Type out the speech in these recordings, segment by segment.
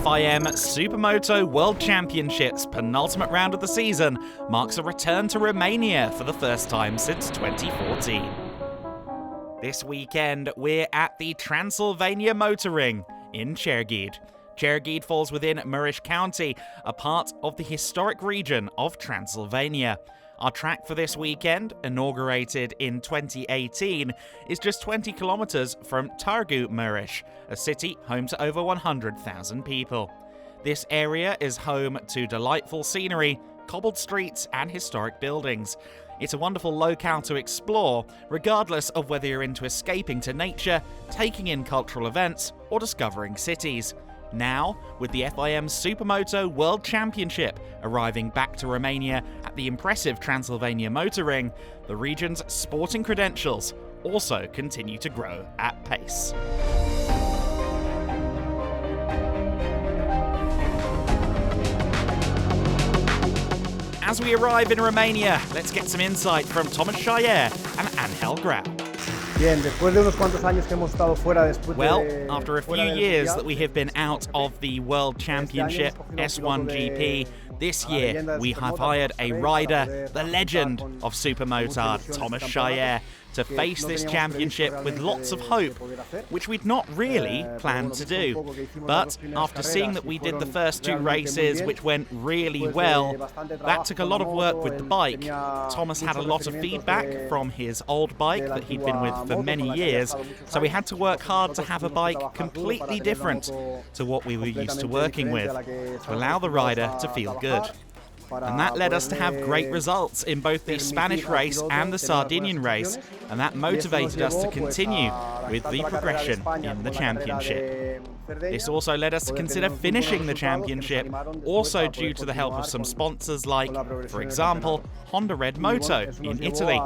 FIM Supermoto World Championship's penultimate round of the season marks a return to Romania for the first time since 2014. This weekend, we're at the Transylvania Motor Ring in Cerghied. Cerghied falls within Marius County, a part of the historic region of Transylvania. Our track for this weekend, inaugurated in 2018, is just 20 kilometers from Târgu Mureș, a city home to over 100,000 people. This area is home to delightful scenery, cobbled streets and historic buildings. It's a wonderful locale to explore, regardless of whether you're into escaping to nature, taking in cultural events, or discovering cities. Now, with the FIM Supermoto World Championship arriving back to Romania at the impressive Transylvania Motor Ring, the region's sporting credentials also continue to grow at pace. As we arrive in Romania, let's get some insight from Thomas Schaier and Angel Grau. Well, after a few years that we have been out of the World Championship, S1GP, this year we have hired a rider, the legend of Supermotard, Thomas Schaier, to face this championship with lots of hope, which we'd not really planned to do. But after seeing that we did the first two races, which went really well, that took a lot of work with the bike. Thomas had a lot of feedback from his old bike that he'd been with for many years, so we had to work hard to have a bike completely different to what we were used to working with, to allow the rider to feel good. And that led us to have great results in both the Spanish race and the Sardinian race, and that motivated us to continue with the progression in the championship. This also led us to consider finishing the championship, also due to the help of some sponsors like, for example, Honda Red Moto in Italy.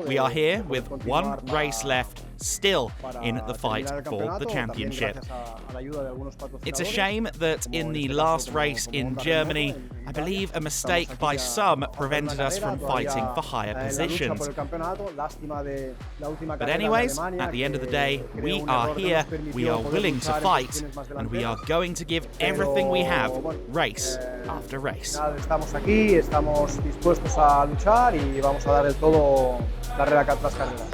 We are here with one race left, still in the fight for the championship. It's a shame that in the last race in Germany, I believe a mistake by some prevented us from fighting for higher positions. But anyways, at the end of the day, we are here, we are willing to fight, and we are going to give everything we have, race after race. Estamos aquí, estamos dispuestos a luchar y vamos a dar el todo carrera tras carrera.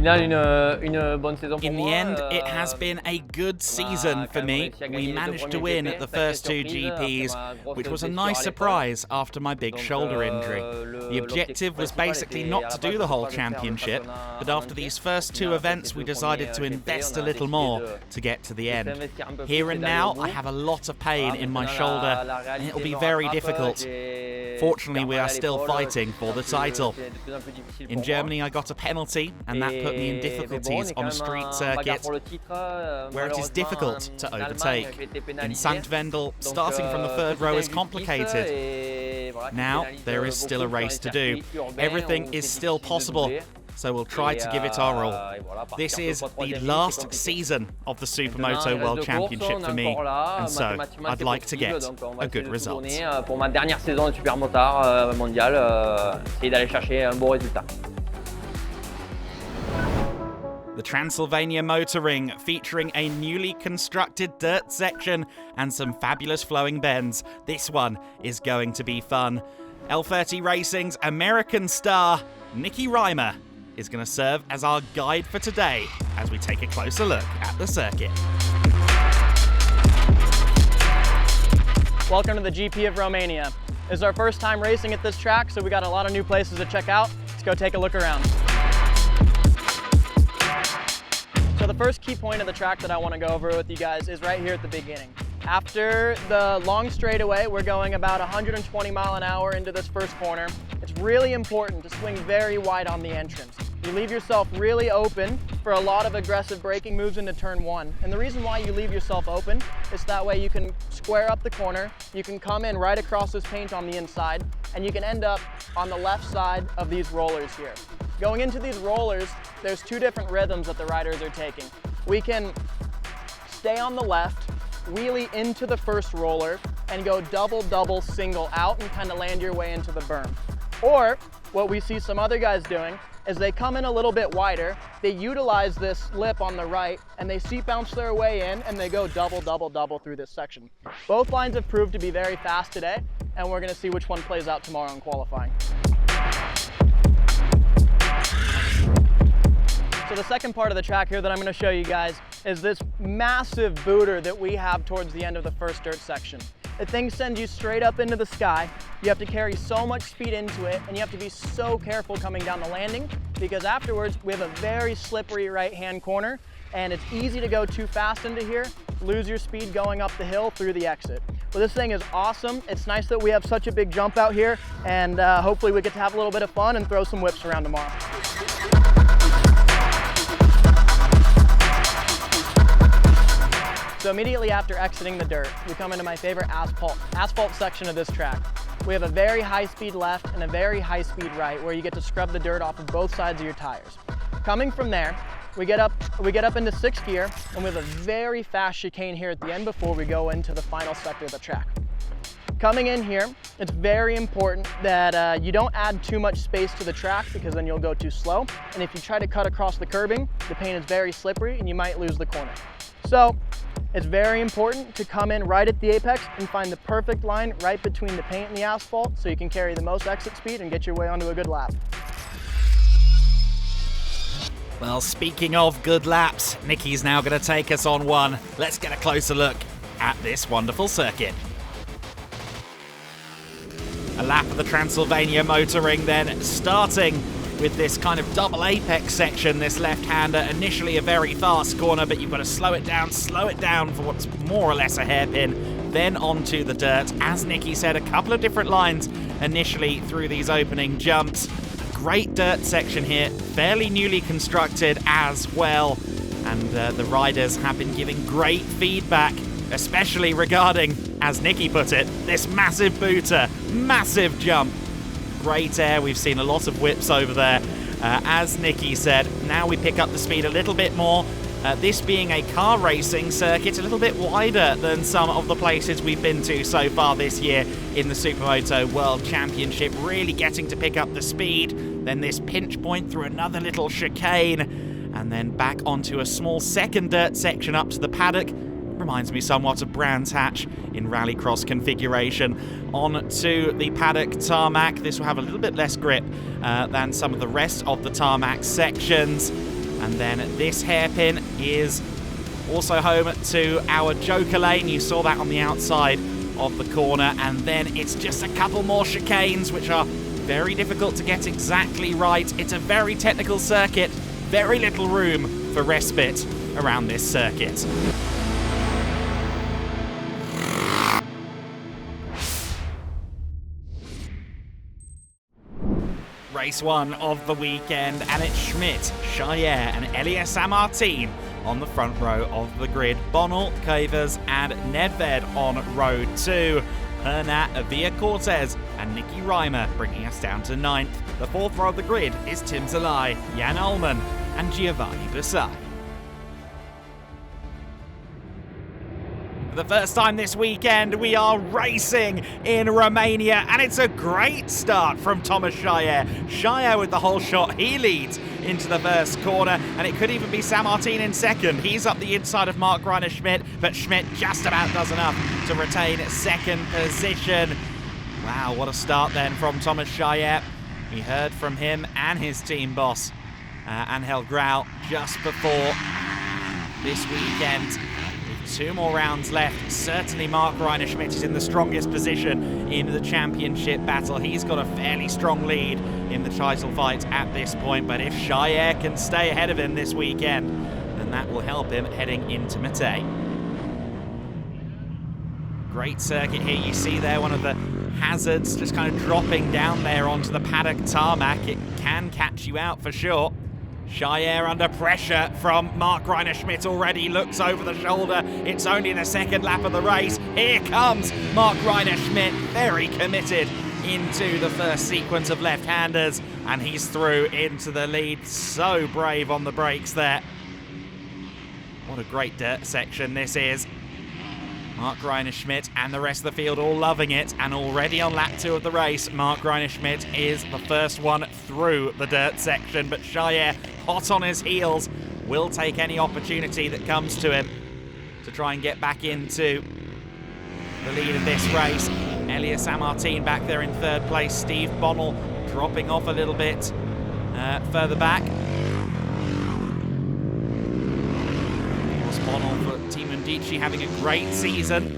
In the end, it has been a good season for me. We managed to win at the first two GPs, which was a nice surprise after my big shoulder injury. The objective was basically not to do the whole championship, but after these first two events we decided to invest a little more to get to the end. Here and now I have a lot of pain in my shoulder and it'll be very difficult. Fortunately, we are still fighting for the title. In Germany I got a penalty and that put me in difficulties on a street circuit where it is difficult to overtake. In St. Wendel, starting from the third row is complicated. Now, there is still a race to do. Everything is still possible, so we'll try to give it our all. This is the last season of the Supermoto World Championship for me, and so I'd like to get a good result. The Transylvania Motor Ring, featuring a newly constructed dirt section and some fabulous flowing bends. This one is going to be fun. L30 Racing's American star, Nicky Reimer, is going to serve as our guide for today as we take a closer look at the circuit. Welcome to the GP of Romania. This is our first time racing at this track, so we got a lot of new places to check out. Let's go take a look around. So the first key point of the track that I want to go over with you guys is right here at the beginning. After the long straightaway, we're going about 120 mile an hour into this first corner. It's really important to swing very wide on the entrance. You leave yourself really open for a lot of aggressive braking moves into turn one. And the reason why you leave yourself open is that way you can square up the corner, you can come in right across this paint on the inside, and you can end up on the left side of these rollers here. Going into these rollers, there's two different rhythms that the riders are taking. We can stay on the left, wheelie into the first roller, and go double, single out and kind of land your way into the berm. Or what we see some other guys doing is they come in a little bit wider, they utilize this lip on the right, and they seat bounce their way in, and they go double, double, double through this section. Both lines have proved to be very fast today, and we're gonna see which one plays out tomorrow in qualifying. So the second part of the track here that I'm gonna show you guys is this massive booter that we have towards the end of the first dirt section. The thing sends you straight up into the sky. You have to carry so much speed into it, and you have to be so careful coming down the landing, because afterwards we have a very slippery right-hand corner, and it's easy to go too fast into here, lose your speed going up the hill through the exit. Well, this thing is awesome. It's nice that we have such a big jump out here, and hopefully we get to have a little bit of fun and throw some whips around tomorrow. So immediately after exiting the dirt, we come into my favorite asphalt section of this track. We have a very high speed left and a very high speed right, where you get to scrub the dirt off of both sides of your tires. Coming from there, we get up into 6th gear, and we have a very fast chicane here at the end before we go into the final sector of the track. Coming in here, it's very important that you don't add too much space to the track, because then you'll go too slow. And if you try to cut across the curbing, the paint is very slippery and you might lose the corner. So it's very important to come in right at the apex and find the perfect line right between the paint and the asphalt, so you can carry the most exit speed and get your way onto a good lap. Well, speaking of good laps, Nicky's now going to take us on one. Let's get a closer look at this wonderful circuit. A lap of the Transylvania Motoring then, starting with this kind of double apex section, this left-hander. Initially a very fast corner, but you've got to slow it down for what's more or less a hairpin, then onto the dirt. As Nicky said, a couple of different lines initially through these opening jumps. Great dirt section here, fairly newly constructed as well, and the riders have been giving great feedback, especially regarding, as Nicky put it, this massive booter, massive jump. Great air, we've seen a lot of whips over there. As Nicky said, now we pick up the speed a little bit more. This being a car racing circuit, a little bit wider than some of the places we've been to so far this year in the Supermoto World Championship, really getting to pick up the speed. Then this pinch point through another little chicane, and then back onto a small second dirt section up to the paddock. Reminds me somewhat of Brands Hatch in rallycross configuration. On to the paddock tarmac. This will have a little bit less grip than some of the rest of the tarmac sections. And then this hairpin is also home to our Joker lane. You saw that on the outside of the corner. And then it's just a couple more chicanes, which are very difficult to get exactly right. It's a very technical circuit, very little room for respite around this circuit. Race one of the weekend, and it's Schmidt, Chaillet and Elias Samartin on the front row of the grid. Bonnell, Cavers and Nedved on row 2. Hernat, Avia Cortez and Nicky Reimer bringing us down to 9th. The 4th row of the grid is Tim Zalai, Jan Ullman and Giovanni Bussai. For the first time this weekend, we are racing in Romania, and it's a great start from Thomas Chaillet. Chaillet with the whole shot, he leads into the first corner, and it could even be Samartin in second. He's up the inside of Mark Reiner Schmidt, but Schmidt just about does enough to retain second position. Wow, what a start then from Thomas Chaillet. We heard from him and his team boss, Angel Grau, just before this weekend. 2 more rounds left. Certainly Mark Reiner Schmidt is in the strongest position in the championship battle. He's got a fairly strong lead in the title fight at this point, but if Chaillet can stay ahead of him this weekend, then that will help him heading into Matei. Great circuit here. You see there one of the hazards just kind of dropping down there onto the paddock tarmac. It can catch you out for sure. Chaillet under pressure from Mark Reiner Schmidt already, looks over the shoulder. It's only the second lap of the race. Here comes Mark Reiner Schmidt, very committed into the first sequence of left-handers, and he's through into the lead. So brave on the brakes there. What a great dirt section this is. Mark Reiner-Schmidt and the rest of the field all loving it, and already on lap 2 of the race, Mark Reiner-Schmidt is the first one through the dirt section, but Chaillet, hot on his heels, will take any opportunity that comes to him to try and get back into the lead of this race. Elias Sammartin back there in 3rd place, Steve Bonnell dropping off a little bit further back. Bonnell for Team Undici having a great season.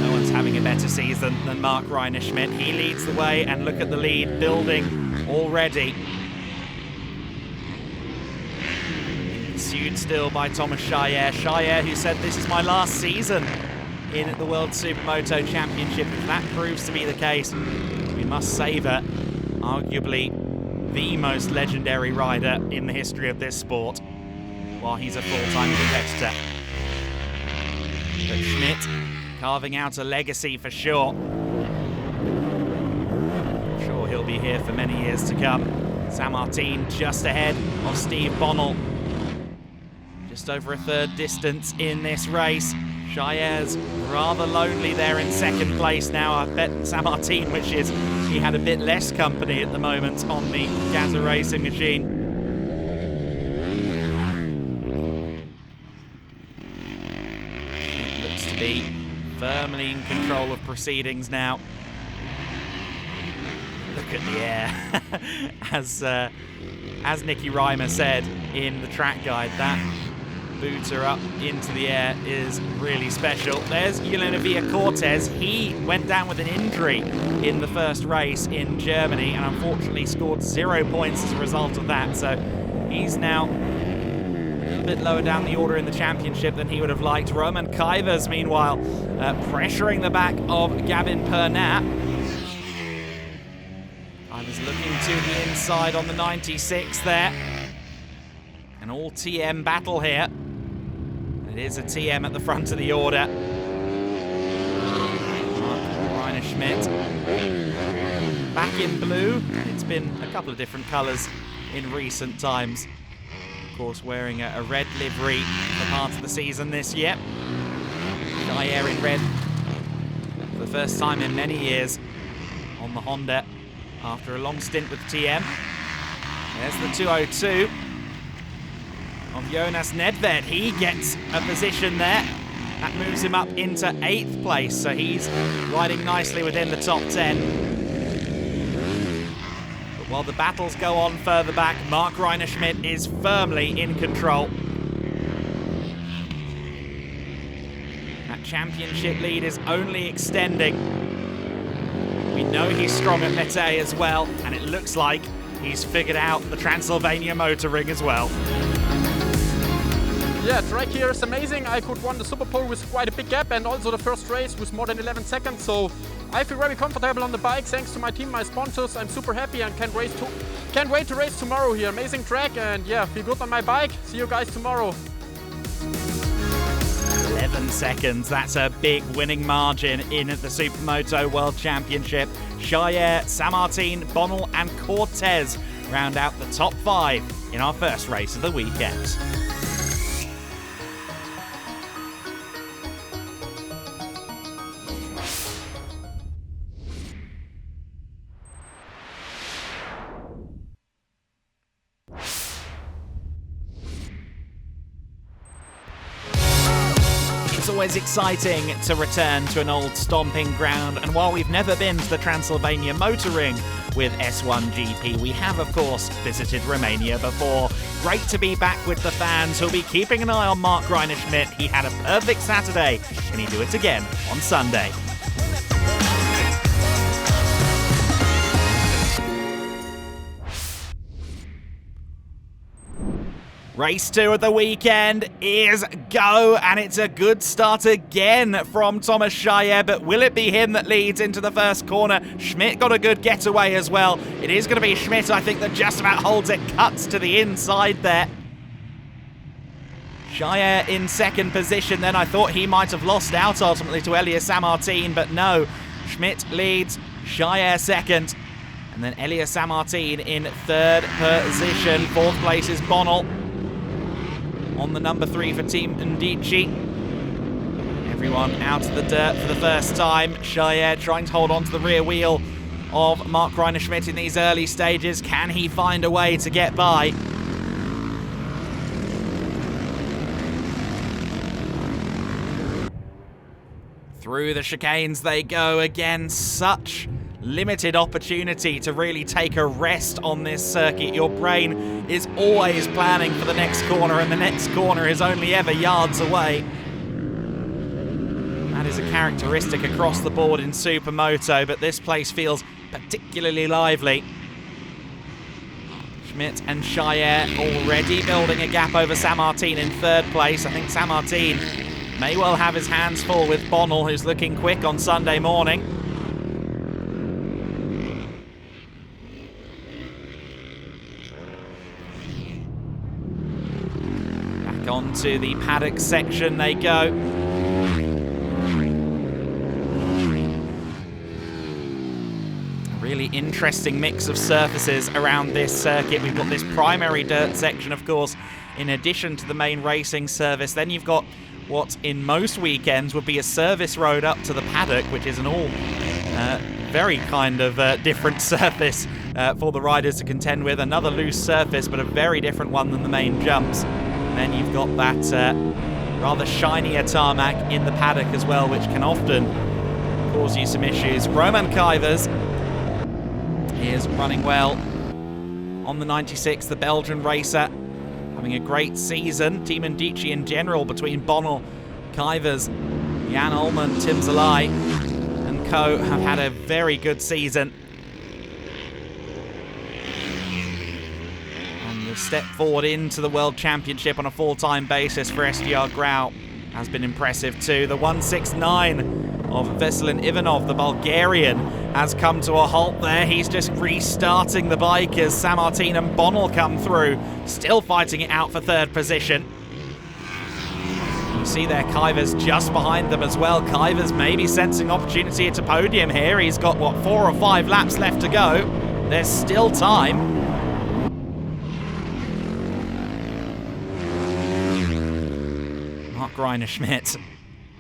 No one's having a better season than Mark Reiner-Schmidt. He leads the way, and look at the lead building already. Pursued still by Thomas Chaillet. Chaillet, who said, "This is my last season in the World Supermoto Championship." If that proves to be the case, we must savour arguably the most legendary rider in the history of this sport while he's a full-time competitor. But Schmidt carving out a legacy for sure. I'm sure he'll be here for many years to come. Sammartin just ahead of Steve Bonnell. Just over a 3rd distance in this race. Chaillet's rather lonely there in 2nd place now. I bet Sammartin, he had a bit less company at the moment on the Gaza racing machine. It looks to be firmly in control of proceedings now. Look at the air. As Nicky Reimer said in the track guide, that booter up into the air is really special. There's Julian Villa-Cortez. He went down with an injury in the first race in Germany and unfortunately scored 0 points as a result of that. So he's now a little bit lower down the order in the championship than he would have liked. Roman Kuivers, meanwhile, pressuring the back of Gavin Pernat. I was looking to the inside on the 96 there. An all TM battle here. It is a TM at the front of the order. Mark Reiner-Schmidt back in blue. It's been a couple of different colours in recent times. Of course, wearing a red livery for part of the season this year. Chaillet in red for the first time in many years on the Honda after a long stint with TM. There's the 202. Of Jonas Nedved. He gets a position there. That moves him up into 8th place, so he's riding nicely within the top 10. But while the battles go on further back, Mark Reiner-Schmidt is firmly in control. That championship lead is only extending. We know he's strong at Mete as well, and it looks like he's figured out the Transylvania motor ring as well. Yeah, track here is amazing. I could run the Super Pole with quite a big gap, and also the first race with more than 11 seconds. So I feel very comfortable on the bike thanks to my team, my sponsors. I'm super happy and can't wait to race tomorrow here. Amazing track, and yeah, feel good on my bike. See you guys tomorrow. 11 seconds, that's a big winning margin in the Supermoto World Championship. Chaillet, Sammartin, Bonnell and Cortez round out the top 5 in our first race of the weekend. It's always exciting to return to an old stomping ground, and while we've never been to the Transylvania Motor Ring with S1GP, we have of course visited Romania before. Great to be back with the fans who'll be keeping an eye on Mark Reiner-Schmidt. He had a perfect Saturday. Can he do it again on Sunday? Race 2 of the weekend is go, and it's a good start again from Thomas Chaillet, but will it be him that leads into the first corner? Schmidt got a good getaway as well. It is going to be Schmidt, I think, that just about holds it, cuts to the inside there. Chaillet in second position then. I thought he might have lost out ultimately to Elias Sammartin, but no. Schmidt leads, Chaillet second, and then Elias Sammartin in third position. Fourth place is Bonnell. on the number 3 for Team Ndici. Everyone out of the dirt for the first time. Shire trying to hold on to the rear wheel of Mark Reiner-Schmidt in these early stages. Can he find a way to get by? Through the chicanes they go again. Such limited opportunity to really take a rest on this circuit. Your brain is always planning for the next corner, and the next corner is only ever yards away. That is a characteristic across the board in Supermoto, but this place feels particularly lively. Schmidt and Shire already building a gap over Sammartin in third place. I think Sammartin may well have his hands full with Bonnell, who's looking quick on Sunday morning. Back onto the paddock section they go. Really interesting mix of surfaces around this circuit. We've got this primary dirt section, of course, in addition to the main racing service. Then you've got what in most weekends would be a service road up to the paddock, which is an all very kind of different surface for the riders to contend with. Another loose surface, but a very different one than the main jumps. And then you've got that rather shinier tarmac in the paddock as well, which can often cause you some issues. Roman Kuivers is running well on the 96, the Belgian racer, having a great season. Team Ndici in general, between Bonnell, Kuivers, Jan Ullmann, Tim Zalai and co, have had a very good season. And the step forward into the World Championship on a full-time basis for SGR Grau has been impressive too. The 169 of Veselin Ivanov, the Bulgarian, has come to a halt there. He's just restarting the bike as Sammartin and Bonnell come through, still fighting it out for third position. You see there Kuivers just behind them as well. Kuivers maybe sensing opportunity at a podium here. He's got, what, 4 or 5 laps left to go. There's still time. Mark Reiner-Schmidt,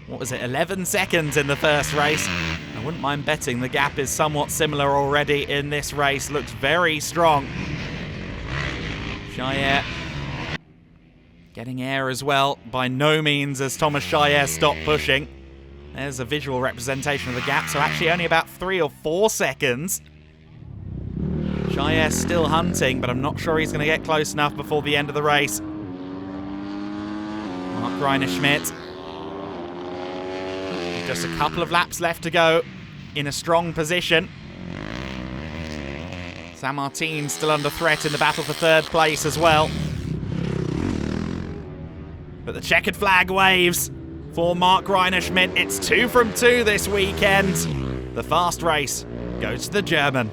what was it, 11 seconds in the first race. I wouldn't mind betting the gap is somewhat similar already in this race. Looks very strong. Shire getting air as well. By no means has Thomas Shire stopped pushing. There's a visual representation of the gap, so actually only about 3 or 4 seconds. Shire still hunting, but I'm not sure he's going to get close enough before the end of the race. Mark Reiner-Schmidt. Just a couple of laps left to go in a strong position. Sammartin still under threat in the battle for third place as well. But the checkered flag waves for Mark Reiner-Schmidt. It's 2 from 2 this weekend. The fast race goes to the German.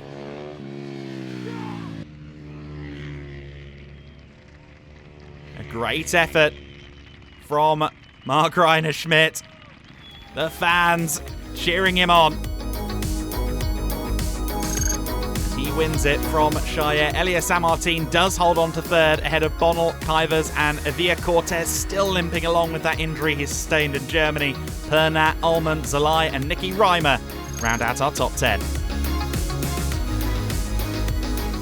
A great effort from Mark Reiner-Schmidt. The fans cheering him on. He wins it from Shire. Elias Sammartin does hold on to third ahead of Bonnell, Kuivers and Avia Cortez, still limping along with that injury he sustained in Germany. Pernat, Ullmann, Zalai and Nicky Reimer round out our top 10.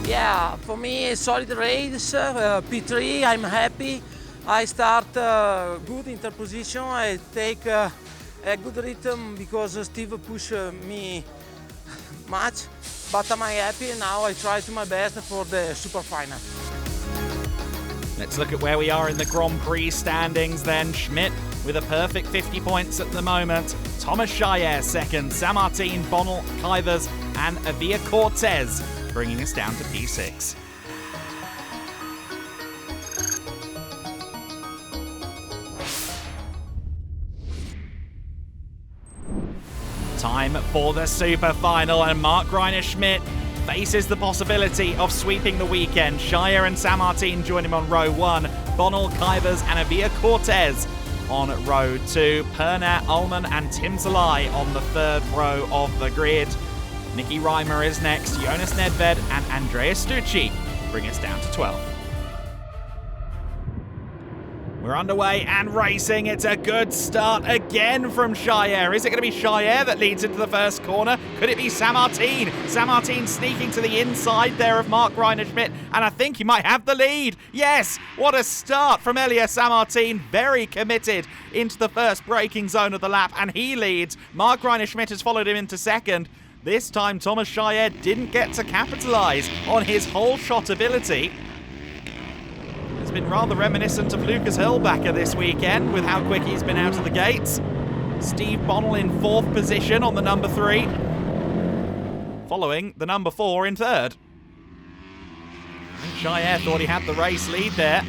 Yeah, for me a solid race, P3, I'm happy. I start good interposition, I take a good rhythm because Steve pushed me much, but I'm happy now. I try to my best for the super final. Let's look at where we are in the Grand Prix standings then. Schmidt with a perfect 50 points at the moment. Thomas Shire second, Sammartin, Bonnell, Kuivers and Avia Cortez bringing us down to P6. Time for the super final, and Mark Reiner-Schmidt faces the possibility of sweeping the weekend. Shire and Sammartin join him on row 1, Bonnell, Kuivers and Avia Cortez on row 2, Pernat, Ullmann and Tim Zalai on the third row of the grid. Nicky Reimer is next, Jonas Nedved and Andrea Stucci bring us down to 12th. We're underway and racing. It's a good start again from Shire. Is it going to be Shire that leads into the first corner? Could it be Sammartin? Sammartin sneaking to the inside there of Mark Reinerschmidt, and I think he might have the lead. Yes, what a start from Elias Sammartin. Very committed into the first braking zone of the lap, and he leads. Mark Reinerschmidt has followed him into second. This time, Thomas Shire didn't get to capitalise on his whole shot ability. It's been rather reminiscent of Lucas Hurlbacher this weekend with how quick he's been out of the gates. Steve Bonnell in 4th position on the number 3, following the number 4 in 3rd. Shire thought he had the race lead there.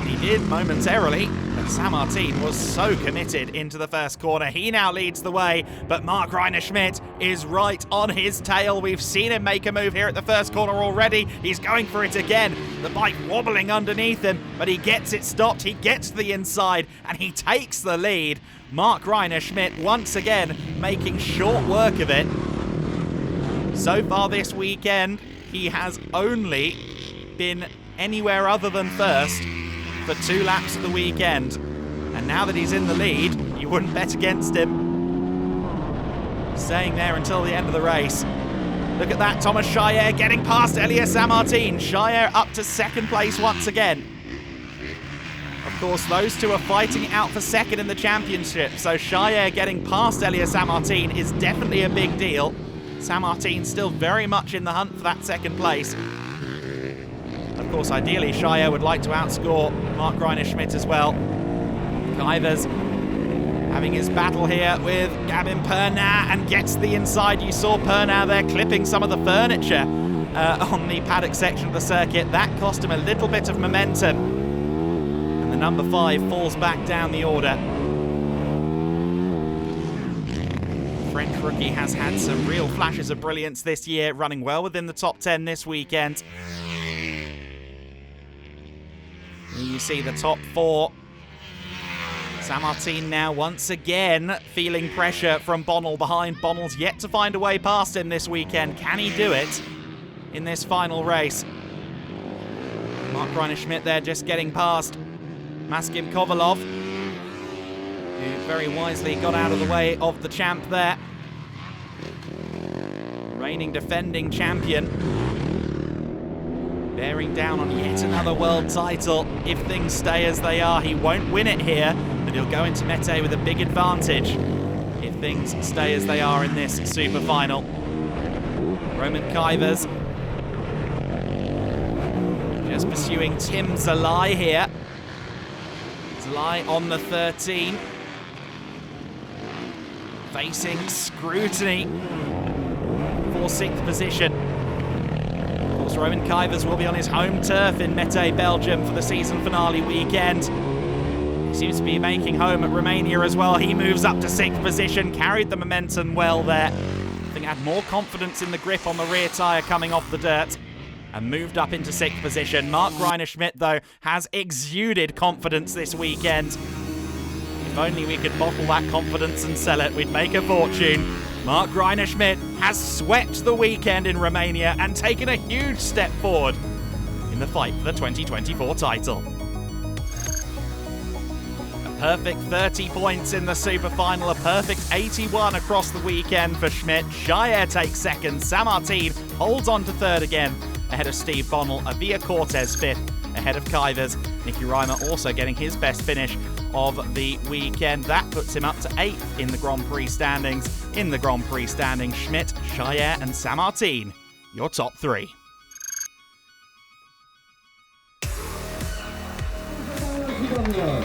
He did momentarily, but Sammartin was so committed into the first corner. He now leads the way, but Mark Reinerschmidt is right on his tail. We've seen him make a move here at the first corner already. He's going for it again. The bike wobbling underneath him, but he gets it stopped. He gets to the inside, and he takes the lead. Mark Reinerschmidt once again making short work of it. So far this weekend, he has only been anywhere other than first for 2 laps of the weekend. And now that he's in the lead, you wouldn't bet against him. Staying there until the end of the race. Look at that, Thomas Shire getting past Elias Sammartin. Shire up to 2nd place once again. Of course, those two are fighting it out for 2nd in the championship, so Shire getting past Elias Sammartin is definitely a big deal. Sammartin still very much in the hunt for that 2nd place. Of course, ideally, Shire would like to outscore Mark Reinerschmidt as well. Kuyvers having his battle here with Gavin Pernat and gets the inside. You saw Pernat there clipping some of the furniture on the paddock section of the circuit. That cost him a little bit of momentum. And the number 5 falls back down the order. French rookie has had some real flashes of brilliance this year, running well within the top 10 this weekend. You see the top 4. Sammartin now once again feeling pressure from Bonnell behind. Bonnell's yet to find a way past him this weekend. Can he do it in this final race? Mark Reinerschmidt there just getting past Maskim Kovalov, who very wisely got out of the way of the champ there. Reigning defending champion. Bearing down on yet another world title. If things stay as they are, he won't win it here, but he'll go into Mete with a big advantage if things stay as they are in this super final. Roman Kuyvers just pursuing Tim Zalai here. Zalai on the 13. Facing scrutiny for 6th position. Roman Kuyvers will be on his home turf in Mete, Belgium for the season finale weekend. He seems to be making home at Romania as well. He moves up to 6th position, carried the momentum well there. I think had more confidence in the grip on the rear tyre coming off the dirt and moved up into 6th position. Mark Reinerschmidt, though, has exuded confidence this weekend. If only we could bottle that confidence and sell it, we'd make a fortune. Mark Reinerschmidt has swept the weekend in Romania and taken a huge step forward in the fight for the 2024 title. A perfect 30 points in the super final, a perfect 81 across the weekend for Schmidt. Shire takes 2nd, Sammartin holds on to 3rd again, ahead of Steve Bonnell. Avia Cortez 5th, ahead of Kuyvers. Nicky Reimer also getting his best finish of the weekend. That puts him up to 8th in the Grand Prix standings. In the Grand Prix standings, Schmidt, Shire and Sammartin, your top 3.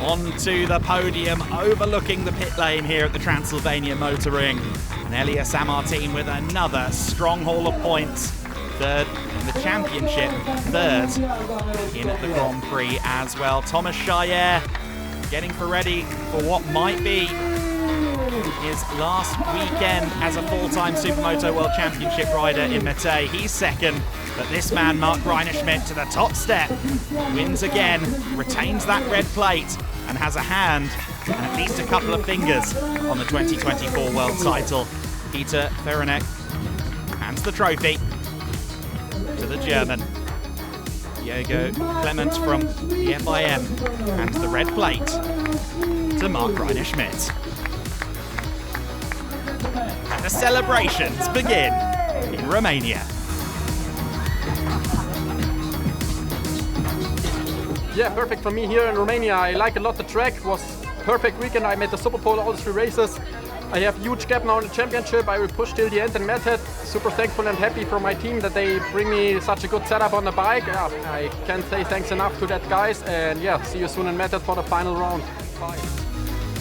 On to the podium, overlooking the pit lane here at the Transylvania Motor Ring. And Elias Sammartin with another strong haul of points. 3rd in the championship, 3rd in the Grand Prix as well. Thomas Shire getting ready for what might be his last weekend as a full-time Supermoto World Championship rider in Mete. He's 2nd, but this man, Mark Reinerschmidt, to the top step, wins again, retains that red plate, and has a hand and at least a couple of fingers on the 2024 world title. Peter Ferenek hands the trophy to the German. The Diogo Clement from the FIM and the red plate to Mark Reiner Schmidt. And the celebrations begin in Romania. Yeah, perfect for me here in Romania. I like a lot the track. It was perfect weekend. I made the Superpole all 3 races. I have huge gap now in the championship. I will push till the end and met it. Super thankful and happy for my team that they bring me such a good setup on the bike. Yeah, I can't say thanks enough to that guys. And yeah, see you soon in Method for the final round. Bye.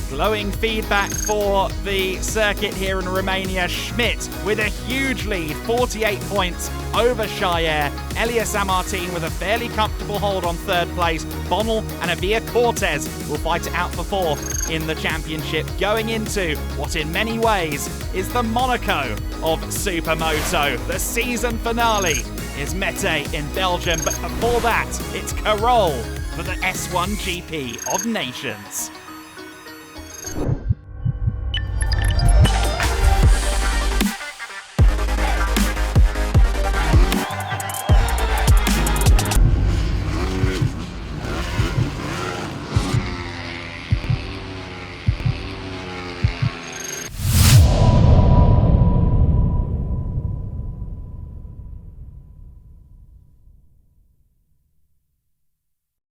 Glowing feedback for the circuit here in Romania. Schmidt with a huge lead, 48 points over Shire. Elias Samartin with a fairly comfortable hold on 3rd place. Bonnell and Avia Cortez will fight it out for 4th in the championship, going into what in many ways is the Monaco of Supermoto. The season finale is Mete in Belgium, but before that, it's Carole for the S1GP of Nations.